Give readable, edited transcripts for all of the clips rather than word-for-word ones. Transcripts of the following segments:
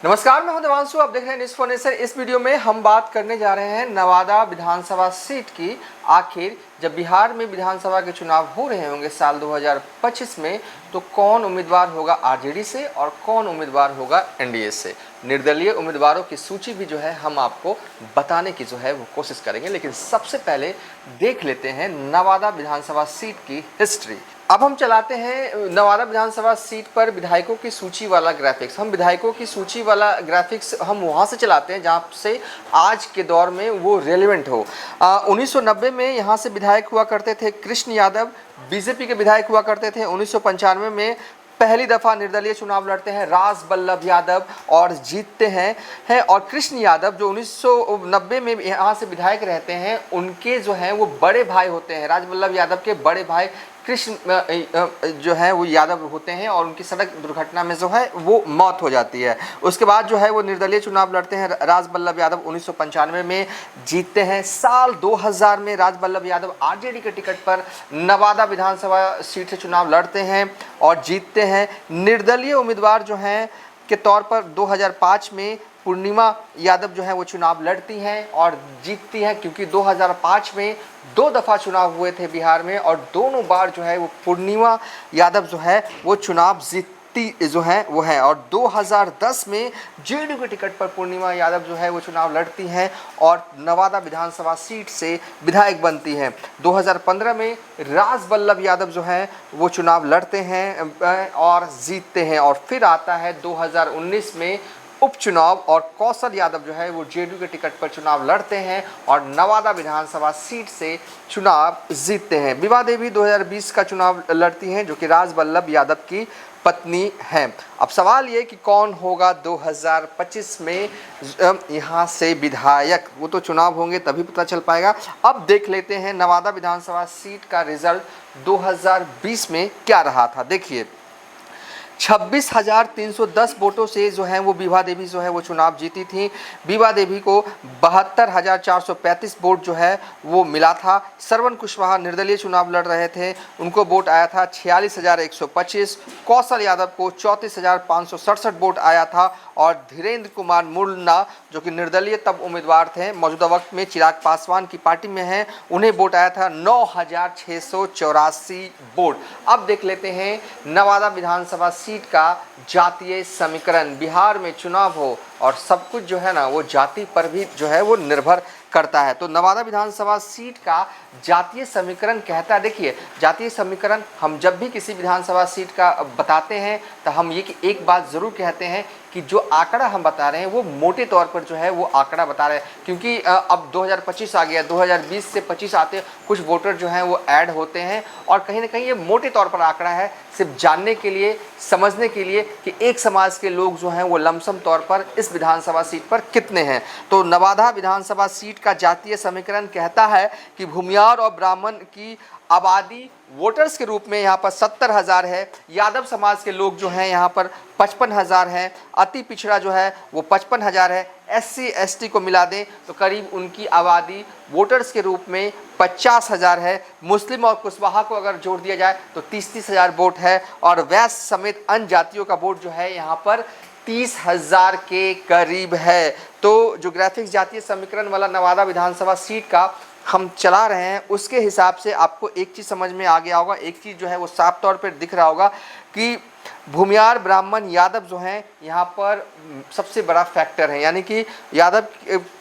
नमस्कार, मैं हूं देवांशु। आप देख रहे हैं न्यूज़ फॉर नेशन। इस वीडियो में हम बात करने जा रहे हैं नवादा विधानसभा सीट की। आखिर जब बिहार में विधानसभा के चुनाव हो रहे होंगे साल 2025 में, तो कौन उम्मीदवार होगा आरजेडी से और कौन उम्मीदवार होगा एनडीए से। निर्दलीय उम्मीदवारों की सूची भी जो है हम आपको बताने की जो है वो कोशिश करेंगे, लेकिन सबसे पहले देख लेते हैं नवादा विधानसभा सीट की हिस्ट्री। अब हम चलाते हैं नवादा विधानसभा सीट पर विधायकों की सूची वाला ग्राफिक्स। हम विधायकों की सूची वाला ग्राफिक्स हम वहाँ से चलाते हैं जहाँ से आज के दौर में वो रेलेवेंट हो। 1990 में यहाँ से विधायक हुआ करते थे कृष्ण यादव, बीजेपी के विधायक हुआ करते थे। 1995 में पहली दफ़ा निर्दलीय चुनाव लड़ते हैं राज बल्लभ यादव और जीतते हैं और कृष्ण यादव जो 1990 में यहाँ से विधायक रहते हैं, उनके जो हैं वो बड़े भाई होते हैं। राज बल्लभ यादव के बड़े भाई कृष्ण जो है वो यादव होते हैं और उनकी सड़क दुर्घटना में जो है वो मौत हो जाती है। उसके बाद जो है वो निर्दलीय चुनाव लड़ते हैं। राज बल्लभ यादव 1995 में जीतते हैं। साल 2000 में राज बल्लभ यादव आरजेडी के टिकट पर नवादा विधानसभा सीट से चुनाव लड़ते हैं और जीतते हैं। निर्दलीय उम्मीदवार जो हैं के तौर पर 2005 में पूर्णिमा यादव जो है वो चुनाव लड़ती हैं और जीतती हैं, क्योंकि 2005 में 2 दफ़ा चुनाव हुए थे बिहार में और दोनों बार जो है वो पूर्णिमा यादव जो है वो चुनाव जीतती जो है वो है। और 2010 में जेडीयू के टिकट पर पूर्णिमा यादव जो है वो चुनाव लड़ती हैं और नवादा विधानसभा सीट से विधायक बनती हैं। 2015 में राज बल्लभ यादव जो है वो चुनाव लड़ते हैं और जीतते हैं। और फिर आता है 2019 में उपचुनाव और कौशल यादव जो है वो जेडीयू के टिकट पर चुनाव लड़ते हैं और नवादा विधानसभा सीट से चुनाव जीतते हैं। विभा देवी 2020 का चुनाव लड़ती हैं, जो कि राज बल्लभ यादव की पत्नी हैं। अब सवाल ये कि कौन होगा 2025 में यहाँ से विधायक, वो तो चुनाव होंगे तभी पता चल पाएगा। अब देख लेते हैं नवादा विधानसभा सीट का रिजल्ट 2020 में क्या रहा था। देखिए, 26,310 वोटों से जो है वो विभा देवी जो है वो चुनाव जीती थी। विभा देवी को 72,435 वोट जो है वो मिला था। श्रवण कुशवाहा निर्दलीय चुनाव लड़ रहे थे, उनको वोट आया था 46,125। कौशल यादव को 34,567 वोट आया था और धीरेन्द्र कुमार मुन्ना जो कि निर्दलीय तब उम्मीदवार थे, मौजूदा वक्त में चिराग पासवान की पार्टी में हैं, उन्हें वोट आया था 9,684 वोट। अब देख लेते हैं नवादा विधानसभा सीट का जातीय समीकरण। बिहार में चुनाव हो और सब कुछ जो है ना वो जाति पर भी जो है वो निर्भर करता है। तो नवादा विधानसभा सीट का जातीय समीकरण कहता है, देखिए जातीय समीकरण हम जब भी किसी विधानसभा सीट का बताते हैं तो हम ये कि एक बात ज़रूर कहते हैं कि जो आंकड़ा हम बता रहे हैं वो मोटे तौर पर जो है वो आंकड़ा बता रहे हैं, क्योंकि अब 2025 आ गया, 2020 से 25 आते कुछ वोटर जो हैं वो ऐड होते हैं और कहीं ना कहीं ये मोटे तौर पर आंकड़ा है, सिर्फ जानने के लिए, समझने के लिए कि एक समाज के लोग जो हैं वो लमसम तौर पर इस विधानसभा सीट पर कितने हैं। तो नवादा विधानसभा सीट का जातीय समीकरण कहता है कि भूमियार और ब्राह्मण की आबादी वोटर्स के रूप में यहाँ पर 70,000 है। यादव समाज के लोग जो हैं यहाँ पर 55,000 हैं। अति पिछड़ा जो है वो 55,000 है। SC ST को मिला दें तो करीब उनकी आबादी वोटर्स के रूप में 50,000 है। मुस्लिम और कुशवाहा को अगर जोड़ दिया जाए तो 30,000 वोट है और वैश्य समेत अन्य जातियों का वोट जो है यहाँ पर 30,000 के करीब है। तो जो ग्राफिक्स जातीय समीकरण वाला नवादा विधानसभा सीट का हम चला रहे हैं उसके हिसाब से आपको एक चीज़ समझ में आ गया होगा, एक चीज़ जो है वो साफ तौर पर दिख रहा होगा कि भूमियार ब्राह्मण यादव जो हैं यहाँ पर सबसे बड़ा फैक्टर है। यानी कि यादव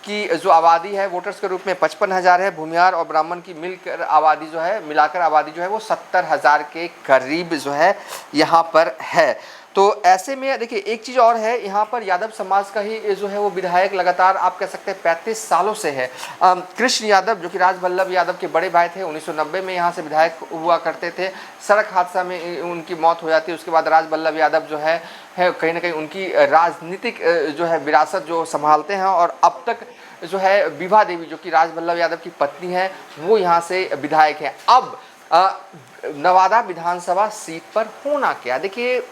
की जो आबादी है वोटर्स के रूप में 55,000 है, भूमियार और ब्राह्मण की मिलकर आबादी जो है मिलाकर आबादी जो है वो 70,000 के करीब जो है यहाँ पर है। तो ऐसे में देखिए एक चीज़ और है, यहाँ पर यादव समाज का ही जो है वो विधायक लगातार आप कह सकते हैं 35 सालों से है। कृष्ण यादव जो कि राज बल्लभ यादव के बड़े भाई थे, 1990 में यहाँ से विधायक हुआ करते थे। सड़क हादसा में उनकी मौत हो जाती है। उसके बाद राज बल्लभ यादव जो है कहीं ना कहीं उनकी राजनीतिक जो है विरासत जो संभालते हैं और अब तक जो है विभा देवी जो कि राज बल्लभ यादव की पत्नी है वो यहाँ से विधायक हैं। अब नवादा विधानसभा सीट पर होना क्या, देखिए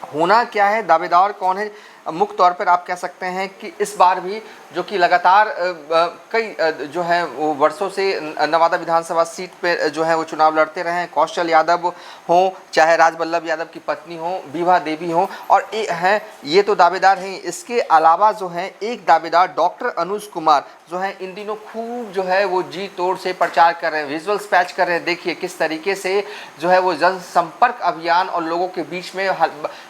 होना क्या है, दावेदार कौन है। मुख्य तौर पर आप कह सकते हैं कि इस बार भी जो कि लगातार कई जो है वो वर्षों से नवादा विधानसभा सीट पे जो है वो चुनाव लड़ते रहे हैं, कौशल यादव हों चाहे राजबल्लभ यादव की पत्नी हो विभा देवी हो, और ये तो दावेदार हैं। इसके अलावा जो है एक दावेदार डॉक्टर अनुज कुमार जो है इन दिनों खूब जो है वो जी तोड़ से प्रचार कर रहे हैं, विजुअल्स पैच कर रहे हैं। देखिए किस तरीके से जो है वो जनसंपर्क अभियान और लोगों के बीच में,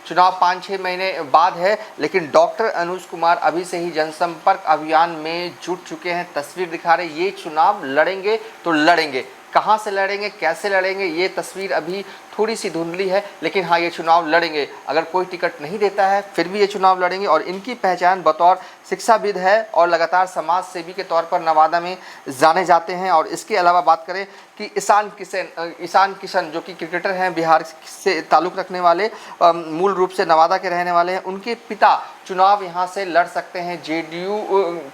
चुनाव 5-6 महीने बाद है लेकिन डॉक्टर अनुज कुमार अभी से ही जनसंपर्क अभियान में जुट चुके हैं। तस्वीर दिखा रहे, ये चुनाव लड़ेंगे तो लड़ेंगे, कहाँ से लड़ेंगे कैसे लड़ेंगे ये तस्वीर अभी थोड़ी सी धुंधली है, लेकिन हाँ ये चुनाव लड़ेंगे। अगर कोई टिकट नहीं देता है फिर भी ये चुनाव लड़ेंगे। और इनकी पहचान बतौर शिक्षाविद है और लगातार समाज सेवी के तौर पर नवादा में जाने जाते हैं। और इसके अलावा बात करें कि ईशान किशन जो कि क्रिकेटर हैं, बिहार से ताल्लुक़ रखने वाले, मूल रूप से नवादा के रहने वाले हैं, उनके पिता चुनाव यहाँ से लड़ सकते हैं। जेडीयू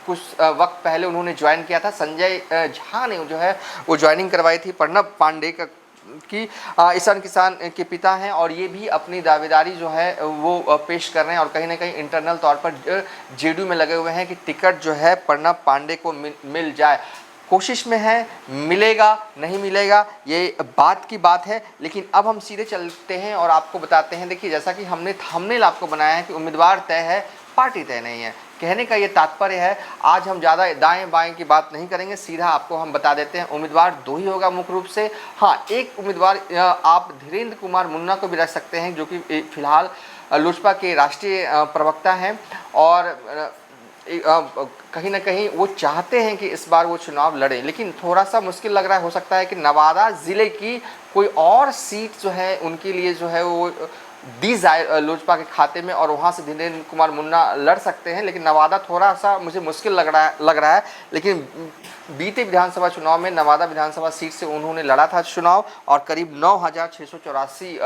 कुछ वक्त पहले उन्होंने ज्वाइन किया था, संजय झा ने जो है वो ज्वाइनिंग करवाई थी। प्रणब पांडे की ईशान किसान के पिता हैं और ये भी अपनी दावेदारी जो है वो पेश कर रहे हैं और कहीं ना कहीं इंटरनल तौर पर जेडीयू में लगे हुए हैं कि टिकट जो है प्रणब पांडे को मिल जाए। कोशिश में है, मिलेगा नहीं मिलेगा ये बात की बात है। लेकिन अब हम सीधे चलते हैं और आपको बताते हैं। देखिए जैसा कि हमने थंबनेल आपको बनाया है कि उम्मीदवार तय है पार्टी तय नहीं है, कहने का ये तात्पर्य है आज हम ज़्यादा दाएं बाएं की बात नहीं करेंगे, सीधा आपको हम बता देते हैं उम्मीदवार दो ही होगा मुख्य रूप से। हाँ, एक उम्मीदवार आप धीरेन्द्र कुमार मुन्ना को भी रख सकते हैं जो कि फिलहाल लोजपा के राष्ट्रीय प्रवक्ता हैं और कहीं ना कहीं वो चाहते हैं कि इस बार वो चुनाव लड़े, लेकिन थोड़ा सा मुश्किल लग रहा है। हो सकता है कि नवादा ज़िले की कोई और सीट जो है उनके लिए जो है वो दी जाए लोजपा के खाते में और वहाँ से धीरेन्द्र कुमार मुन्ना लड़ सकते हैं। लेकिन नवादा थोड़ा सा मुझे मुश्किल लग रहा है। लेकिन बीते विधानसभा चुनाव में नवादा विधानसभा सीट से उन्होंने लड़ा था चुनाव और करीब 9,684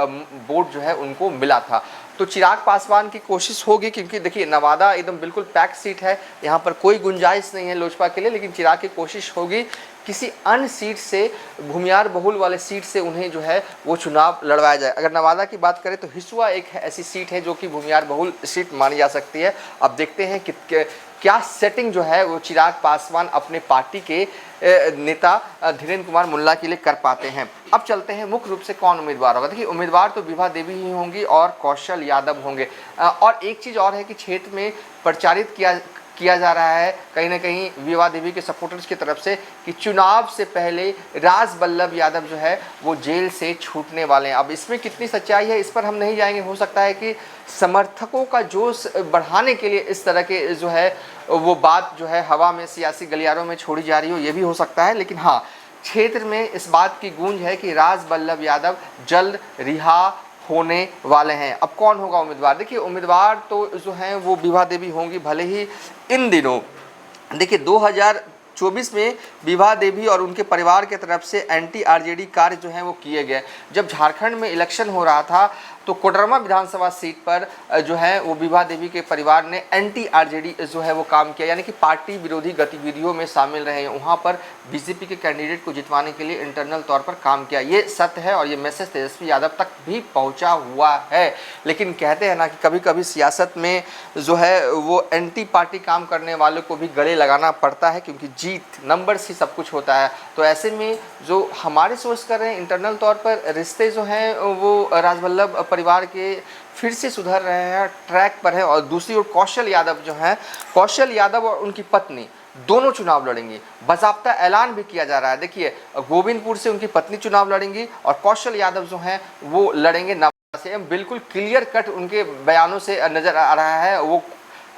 वोट जो है उनको मिला था। तो चिराग पासवान की कोशिश होगी, क्योंकि देखिए नवादा एकदम बिल्कुल पैक सीट है, यहाँ पर कोई गुंजाइश नहीं है लोजपा के लिए, लेकिन चिराग की कोशिश होगी किसी अन्य सीट से, भूमियार बहुल वाले सीट से उन्हें जो है वो चुनाव लड़वाया जाए। अगर नवादा की बात करें तो हिसुआ एक ऐसी सीट है जो कि भूमियार बहुल सीट मानी जा सकती है। अब देखते हैं कि क्या सेटिंग जो है वो चिराग पासवान अपने पार्टी के नेता धीरेन्द्र कुमार मुन्ना के लिए कर पाते हैं। अब चलते हैं मुख्य रूप से कौन उम्मीदवार होगा। देखिए उम्मीदवार तो विभा देवी ही होंगी और कौशल यादव होंगे। और एक चीज़ और है कि क्षेत्र में प्रचारित किया जा रहा है कहीं ना कहीं विभा देवी के सपोर्टर्स की तरफ से कि चुनाव से पहले राजबल्लभ यादव जो है वो जेल से छूटने वाले हैं। अब इसमें कितनी सच्चाई है इस पर हम नहीं जाएंगे। हो सकता है कि समर्थकों का जोश बढ़ाने के लिए इस तरह के जो है वो बात जो है हवा में सियासी गलियारों में छोड़ी जा रही हो, ये भी हो सकता है। लेकिन हाँ, क्षेत्र में इस बात की गूंज है कि राजबल्लभ यादव जल्द रिहा होने वाले हैं। अब कौन होगा उम्मीदवार? देखिए उम्मीदवार तो जो हैं वो विभा देवी होंगी। भले ही इन दिनों देखिए 2024 में विभा देवी और उनके परिवार के तरफ से एंटी आरजेडी कार्य जो हैं वो किए गए। जब झारखंड में इलेक्शन हो रहा था तो कोडरमा विधानसभा सीट पर जो है वो विभा देवी के परिवार ने एंटी आरजेडी जो है वो काम किया, यानी कि पार्टी विरोधी गतिविधियों में शामिल रहे हैं। वहाँ पर बीजेपी के कैंडिडेट को जितवाने के लिए इंटरनल तौर पर काम किया। ये सत्य है और ये मैसेज तेजस्वी यादव तक भी पहुँचा हुआ है। लेकिन कहते हैं ना कि कभी कभी सियासत में जो है वो एंटी पार्टी काम करने वालों को भी गले लगाना पड़ता है, क्योंकि जीत नंबर से सब कुछ होता है। तो ऐसे में जो हमारे सोच कर रहे हैं इंटरनल तौर पर रिश्ते जो हैं वो राजबल्लभ परिवार के फिर से सुधर रहे हैं, ट्रैक पर है। और दूसरी ओर कौशल यादव जो हैं, कौशल यादव और उनकी पत्नी दोनों चुनाव लड़ेंगी। बाकायदा ऐलान भी किया जा रहा है। देखिए गोविंदपुर से उनकी पत्नी चुनाव लड़ेंगी और कौशल यादव जो हैं वो लड़ेंगे नवादा से। बिल्कुल क्लियर कट उनके बयानों से नज़र आ रहा है, वो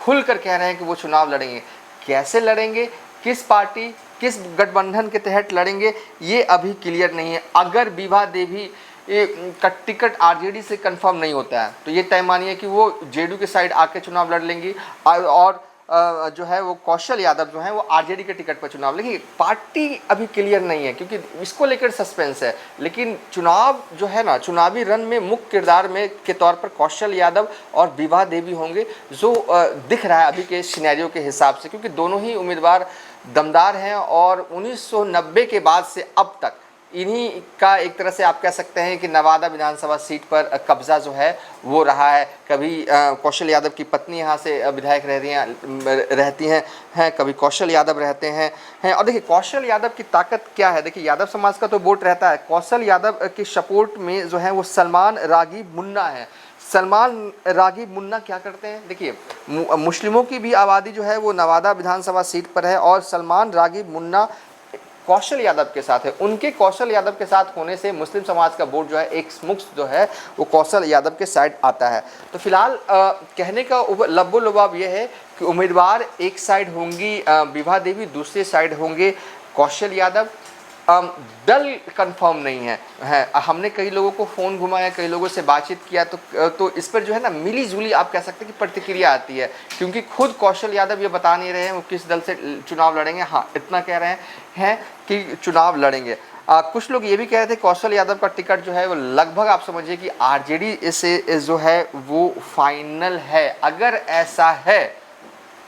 खुलकर कह रहे हैं कि वो चुनाव लड़ेंगे। कैसे लड़ेंगे, किस पार्टी किस गठबंधन के तहत लड़ेंगे, ये अभी क्लियर नहीं है। अगर विभा देवी का टिकट आरजेडी से कंफर्म नहीं होता है तो ये तय मानिए कि वो जेडीयू के साइड आके चुनाव लड़ लेंगी और जो है वो कौशल यादव जो है वो आरजेडी के टिकट पर चुनाव लेंगे। पार्टी अभी क्लियर नहीं है क्योंकि इसको लेकर सस्पेंस है। लेकिन चुनाव जो है ना, चुनावी रन में मुख्य किरदार में के तौर पर कौशल यादव और विभा देवी होंगे, जो दिख रहा है अभी के सिनेरियो के हिसाब से, क्योंकि दोनों ही उम्मीदवार दमदार हैं और 1990 के बाद से अब तक इन्हीं का एक तरह से आप कह सकते हैं कि नवादा विधानसभा सीट पर कब्जा जो है वो रहा है। कभी कौशल यादव की पत्नी यहाँ से विधायक रहती हैं, कभी कौशल यादव रहते हैं। और देखिए कौशल यादव की ताकत क्या है, देखिए यादव समाज का तो वोट रहता है, कौशल यादव की सपोर्ट में जो है वो सलमान रागिब मुन्ना है। सलमान रागिब मुन्ना क्या करते हैं, देखिए मुस्लिमों की भी आबादी जो है वो नवादा विधानसभा सीट पर है और सलमान रागिब मुन्ना कौशल यादव के साथ है। उनके कौशल यादव के साथ होने से मुस्लिम समाज का वोट जो है एक मुक्त जो है वो कौशल यादव के साइड आता है। तो फिलहाल कहने का लब्बो लुबाब ये है कि उम्मीदवार एक साइड होंगी विभा देवी, दूसरे साइड होंगे कौशल यादव। दल कंफर्म नहीं है। हमने कई लोगों को फ़ोन घुमाया, कई लोगों से बातचीत किया, तो इस पर जो है ना मिली जुली आप कह सकते हैं कि प्रतिक्रिया आती है, क्योंकि खुद कौशल यादव ये बता नहीं रहे हैं वो किस दल से चुनाव लड़ेंगे। हाँ इतना कह रहे हैं कि चुनाव लड़ेंगे। कुछ लोग ये भी कह रहे थे कौशल यादव का टिकट जो है वो लगभग आप समझिए कि आरजेडी से जो है वो फाइनल है। अगर ऐसा है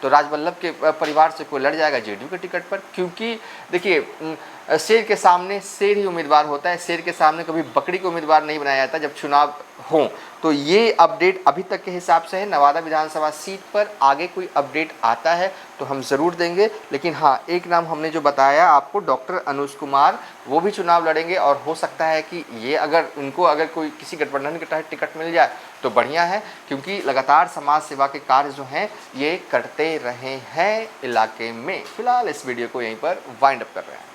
तो राजवल्लभ के परिवार से कोई लड़ जाएगा जेडीयू के टिकट पर, क्योंकि देखिए शेर के सामने शेर ही उम्मीदवार होता है, शेर के सामने कभी बकरी को उम्मीदवार नहीं बनाया जाता जब चुनाव हो। तो ये अपडेट अभी तक के हिसाब से है नवादा विधानसभा सीट पर। आगे कोई अपडेट आता है तो हम ज़रूर देंगे, लेकिन हाँ एक नाम हमने जो बताया आपको डॉक्टर अनुज कुमार, वो भी चुनाव लड़ेंगे और हो सकता है कि ये अगर कोई किसी गठबंधन के तहत टिकट मिल जाए तो बढ़िया है, क्योंकि लगातार समाज सेवा के कार्य जो हैं ये करते रहे हैं इलाके में। फिलहाल इस वीडियो को यहीं पर वाइंड अप कर रहे हैं।